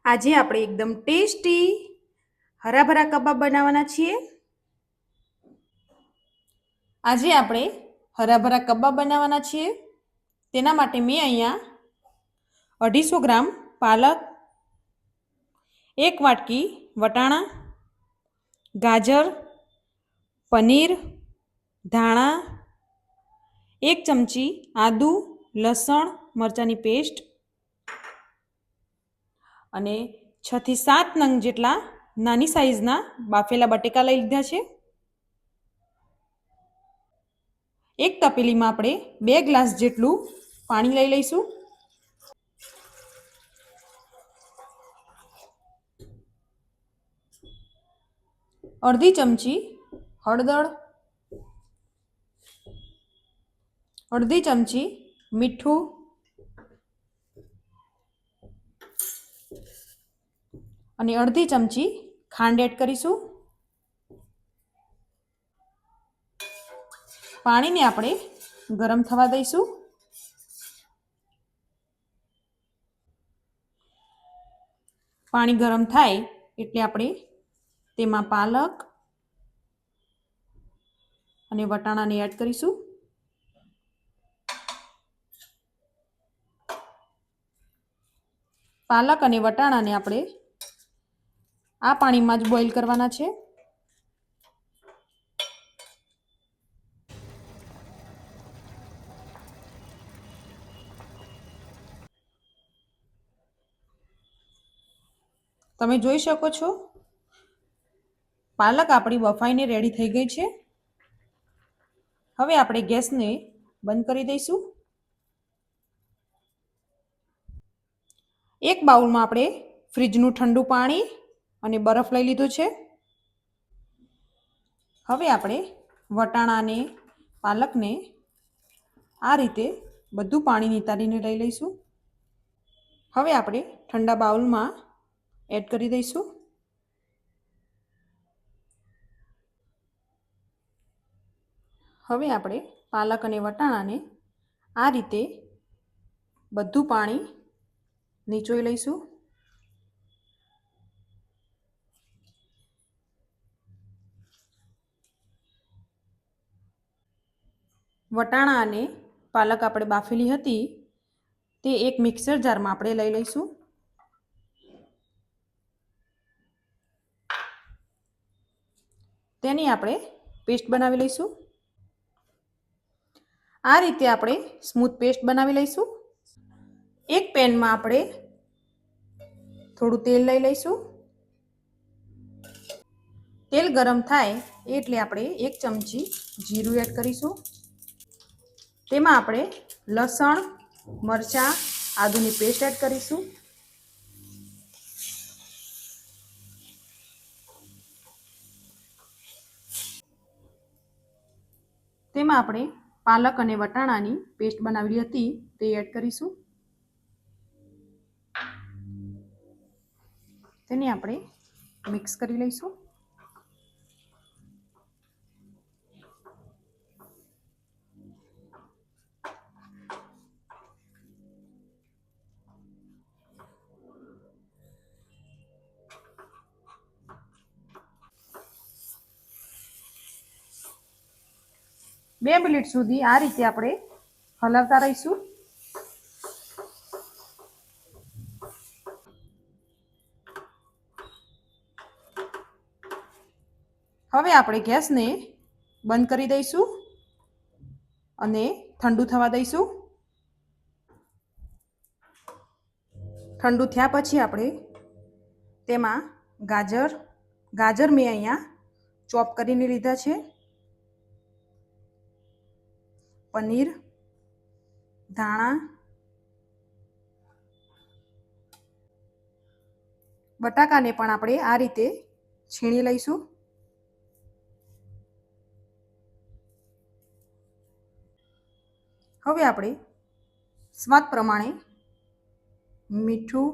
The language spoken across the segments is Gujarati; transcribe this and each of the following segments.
આજે આપણે એકદમ ટેસ્ટી હરાભરા કબાબ બનાવવાના છીએ। આજે આપણે હરાભરા કબાબ બનાવવાના છીએ। તેના માટે મેં અહીંયા 250 ગ્રામ પાલક, 1 વાટકી વટાણા, ગાજર, પનીર, ધાણા, 1 ચમચી આદુ, લસણ, મરચાંની પેસ્ટ અને 6 થી 7 નંગ જેટલા નાની સાઈઝના બાફેલા બટેકા લઈ લીધા છે। એક તપેલીમાં આપણે 2 ગ્લાસ જેટલું પાણી લઈ લઈશું। અડધી ચમચી હળદર, અડધી ચમચી મીઠું અને અડધી ચમચી ખાંડ એડ કરીશું। પાણીને આપણે ગરમ થવા દઈશું। પાણી ગરમ થાય એટલે આપણે તેમાં પાલક અને વટાણાને એડ કરીશું। પાલક અને વટાણાને આપણે આ પાણીમાં જ બોઇલ કરવાના છે। તમે જોઈ શકો છો પાલક આપણી બફાઈને રેડી થઈ ગઈ છે। હવે આપણે ગેસને બંધ કરી દઈશું। એક બાઉલમાં આપણે ફ્રીજનું ઠંડુ પાણી અને બરફ લઈ લીધું છે। હવે આપણે વટાણા અને પાલકને આ રીતે બધું પાણી નિતારીને લઈ લઈશું। હવે આપણે ઠંડા બાઉલમાં એડ કરી દઈશું। હવે આપણે પાલક અને વટાણાને આ રીતે બધું પાણી નીચોઈ લઈશું। વટાણા અને પાલક આપણે બાફેલી હતી તે એક મિક્સર જારમાં આપણે લઈ લઈશું। તેની આપણે પેસ્ટ બનાવી લઈશું। આ રીતે આપણે સ્મૂથ પેસ્ટ બનાવી લઈશું। એક પેનમાં આપણે થોડું તેલ લઈ લઈશું। તેલ ગરમ થાય એટલે આપણે 1 ચમચી જીરું એડ કરીશું। તેમાં આપણે લસણ, મરચાં, આદુની પેસ્ટ એડ કરીશું। તેમાં આપણે પાલક અને વટાણાની પેસ્ટ બનાવેલી હતી તે એડ કરીશું। તેને આપણે મિક્સ કરી લઈશું। બે મિનિટ સુધી આ રીતે આપણે હલાવતા રહીશું। હવે આપણે ગેસને બંધ કરી દઈશું અને ઠંડુ થવા દઈશું। ઠંડુ થયા પછી આપણે તેમાં ગાજર મેં અહીંયા ચોપ કરીને લીધા છે, પનીર, ધાણા, બટાકાને પણ આપણે આ રીતે છીણી લઈશું। હવે આપણે સ્વાદ પ્રમાણે મીઠું,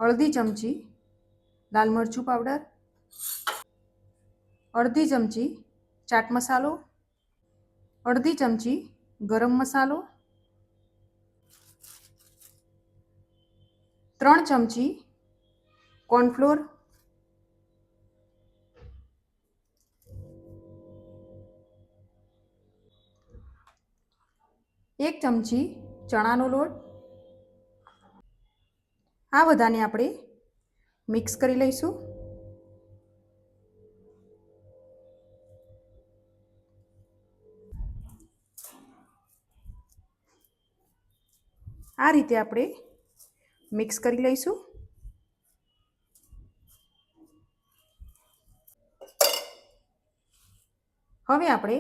અડધી ચમચી લાલ મરચું પાવડર, અડધી ચમચી ચાટ મસાલો, અડધી ચમચી ગરમ મસાલો 3 ચમચી કોર્નફ્લોર, 1 ચમચી ચણાનો લોટ. આ બધાને આપણે મિક્સ કરી લઈશું. આ રીતે આપણે મિક્સ કરી લઈશું. હવે આપણે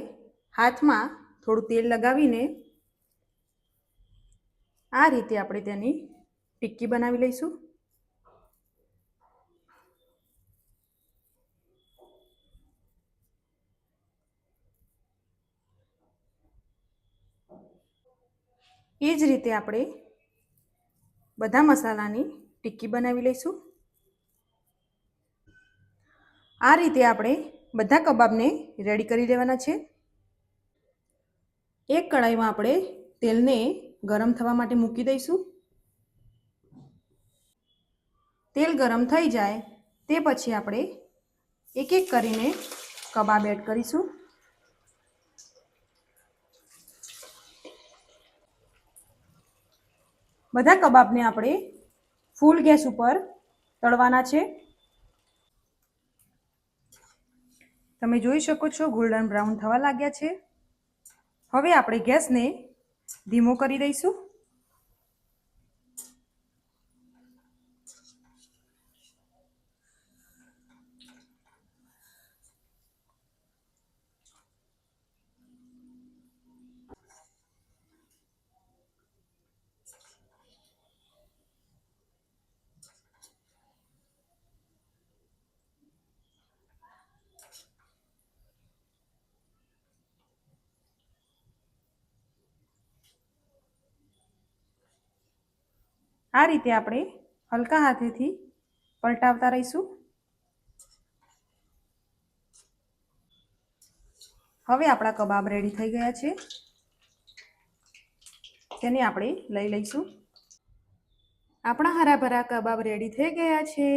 હાથમાં થોડું તેલ લગાવીને આ રીતે આપણે તેની ટિક્કી બનાવી લઈશું. એ જ રીતે આપણે બધા મસાલાની ટિક્કી બનાવી લઈશું. આ રીતે આપણે બધા કબાબને રેડી કરી લેવાના છે. એક કડાઈમાં આપણે તેલને ગરમ થવા માટે મૂકી દઈશું. તેલ ગરમ થઈ જાય તે પછી આપણે એક એક કરીને કબાબ એડ કરીશું. બધા કબાબને આપણે ફૂલ ગેસ ઉપર તળવાના છે. તમે જોઈ શકો છો ગોલ્ડન બ્રાઉન થવા લાગ્યા છે. હવે આપણે ગેસને ધીમો કરી દઈશું. આ રીતે આપણે હલકા હાથેથી પલટાવતા રહીશું. હવે આપણા કબાબ રેડી થઈ ગયા છે. તેને આપણે લઈ લઈશું. આપણા હરાભરા કબાબ રેડી થઈ ગયા છે.